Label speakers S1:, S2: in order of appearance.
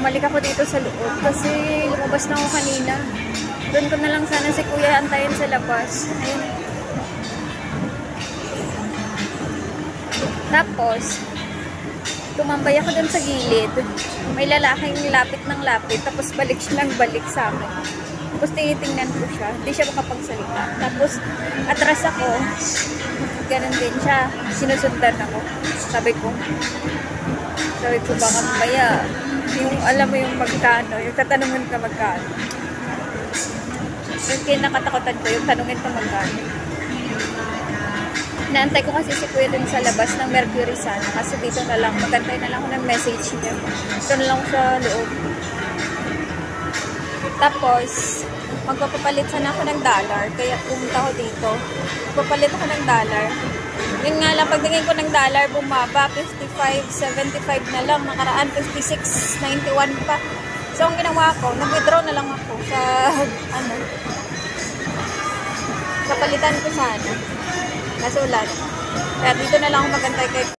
S1: bumalik ako dito sa loob kasi lumabas na ako kanina. Doon ko na lang sana si Kuya antayin sa labas. Ayun. Tapos, tumambay ako doon sa gilid. May lalaking lapit ng lapit. Tapos balik siya lang balik sa akin. Tapos tinitingnan ko siya. Hindi siya makapagsalita. Tapos atras ako. Ganun din siya. Sinusundan ako. Sabi ko baka mamaya yung alam mo yung magkano. Yung tatanungin ka magkano. Yung kinakatakutan ko yung tanungin ka magkano. Naantay ko kasi si Kuya dun sa labas ng Mercury sana. Kasi dito na lang, magantay na lang ako ng message niya. Ito na lang ako sa loob. Tapos, magpapapalit sana ako ng dollar. Kaya pumunta ako dito. Papalit ako ng dollar. Yun nga lang, pagtingin ko ng dollar, bumaba. 55.75 na lang. Nakaraan, 56.91 pa. So, ang ginawa ko, nag-withdraw na lang ako sa, kapalitan ko sana. Nasulat. Kaya dito na lang ako magantay kay